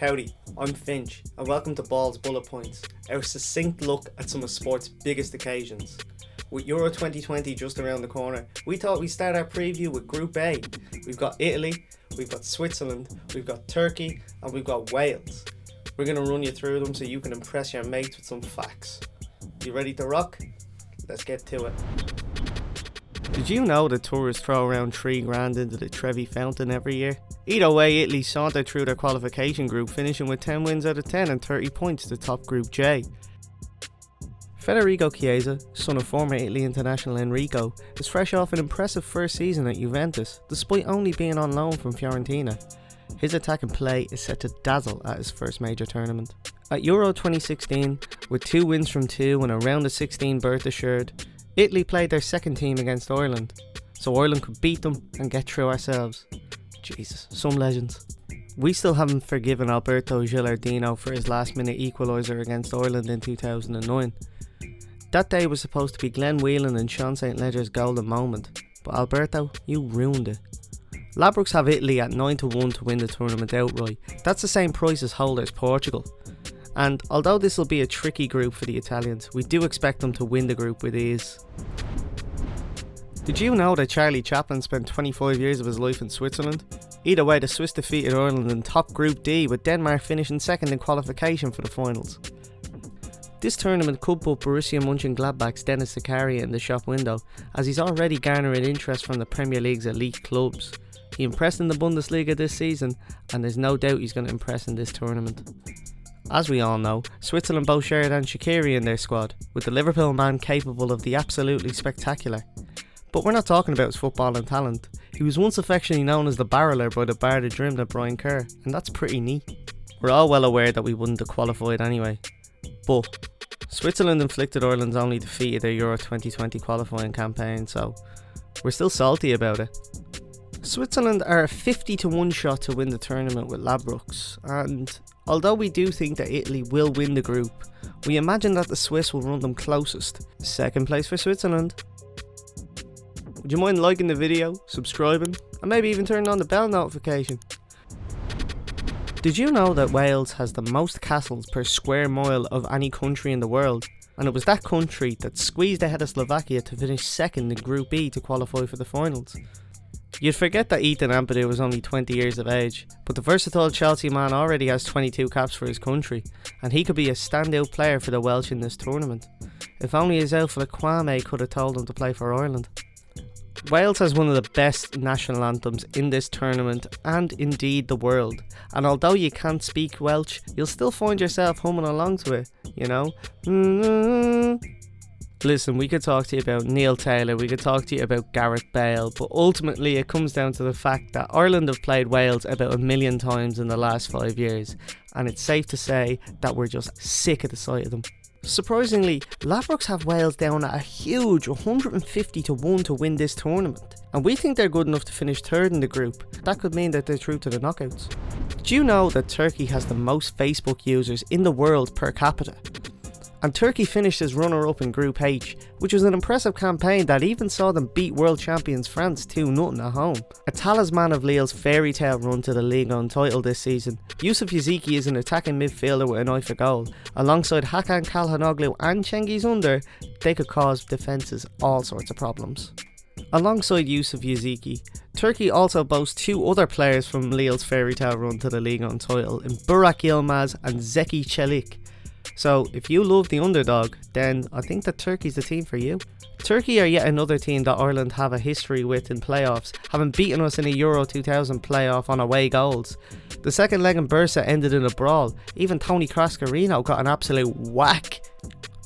Howdy, I'm Finch and welcome to Balls Bullet Points, our succinct look at some of sport's biggest occasions. With Euro 2020 just around the corner, we thought we'd start our preview with Group A. We've got Italy, we've got Switzerland, we've got Turkey and we've got Wales. We're going to run you through them so you can impress your mates with some facts. You ready to rock? Let's get to it. Did you know that tourists throw around $3,000 into the Trevi Fountain every year? Either way, Italy sauntered through their qualification group, finishing with 10 wins out of 10 and 30 points to top Group J. Federico Chiesa, son of former Italy international Enrico, is fresh off an impressive first season at Juventus, despite only being on loan from Fiorentina. His attacking play is set to dazzle at his first major tournament. At Euro 2016, with 2 wins from 2 and a round of 16 berth assured, Italy played their second team against Ireland, so Ireland could beat them and get through ourselves. Jesus, some legends. We still haven't forgiven Alberto Gilardino for his last minute equaliser against Ireland in 2009. That day was supposed to be Glenn Whelan and Sean St Ledger's golden moment, but Alberto, you ruined it. Ladbrokes have Italy at 9-1 to win the tournament outright. That's the same price as holders Portugal. And although this will be a tricky group for the Italians, we do expect them to win the group with ease. Did you know that Charlie Chaplin spent 25 years of his life in Switzerland? Either way, the Swiss defeated Ireland in top Group D, with Denmark finishing second in qualification for the finals. This tournament could put Borussia Mönchengladbach's Dennis Zakaria in the shop window, as he's already garnering interest from the Premier League's elite clubs. He impressed in the Bundesliga this season, and there's no doubt he's going to impress in this tournament. As we all know, Switzerland boast Sheridan Shaqiri in their squad, with the Liverpool man capable of the absolutely spectacular. But we're not talking about his footballing talent. He was once affectionately known as the barreler by the Bard of Drim at Brian Kerr, and that's pretty neat. We're all well aware that we wouldn't have qualified anyway. But Switzerland inflicted Ireland's only defeat of their Euro 2020 qualifying campaign, so we're still salty about it. Switzerland are a 50-1 shot to win the tournament with Ladbrokes, and although we do think that Italy will win the group, we imagine that the Swiss will run them closest. Second place for Switzerland. Would you mind liking the video, subscribing, and maybe even turning on the bell notification? Did you know that Wales has the most castles per square mile of any country in the world? And it was that country that squeezed ahead of Slovakia to finish second in Group B to qualify for the finals. You'd forget that Ethan Ampadu was only 20 years of age, but the versatile Chelsea man already has 22 caps for his country, and he could be a standout player for the Welsh in this tournament. If only his outfit Kwame could have told him to play for Ireland. Wales has one of the best national anthems in this tournament and indeed the world, and although you can't speak Welsh, you'll still find yourself humming along to it, you know. Listen, we could talk to you about Neil Taylor, we could talk to you about Gareth Bale, but ultimately it comes down to the fact that Ireland have played Wales about 1 million times in the last 5 years, and it's safe to say that we're just sick of the sight of them. Surprisingly, Ladbrokes have Wales down at a huge 150-1 to win this tournament, and we think they're good enough to finish third in the group. That could mean that they're through to the knockouts. Did you know that Turkey has the most Facebook users in the world per capita? And Turkey finished as runner-up in Group H, which was an impressive campaign that even saw them beat world champions France 2-0 at home. A talisman of Lille's fairy tale run to the Ligue 1 title this season, Yusuf Yaziki is an attacking midfielder with an eye for goal. Alongside Hakan Çalhanoğlu and Cengiz Under, they could cause defences all sorts of problems. Alongside Yusuf Yaziki, Turkey also boasts 2 other players from Lille's fairy tale run to the Ligue 1 title in Burak Yilmaz and Zeki Çelik. So if you love the underdog, then I think that Turkey's the team for you. Turkey are yet another team that Ireland have a history with in playoffs, having beaten us in a Euro 2000 playoff on away goals. The second leg in Bursa ended in a brawl. Even Tony Crascarino got an absolute whack.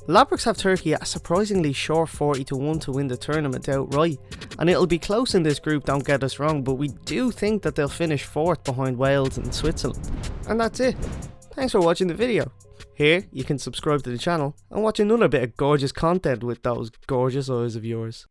Ladbrokes have Turkey at a surprisingly short 40-1 to win the tournament outright, and it'll be close in this group, don't get us wrong, but we do think that they'll finish 4th behind Wales and Switzerland. And that's it. Thanks for watching the video. Here, you can subscribe to the channel and watch another bit of gorgeous content with those gorgeous eyes of yours.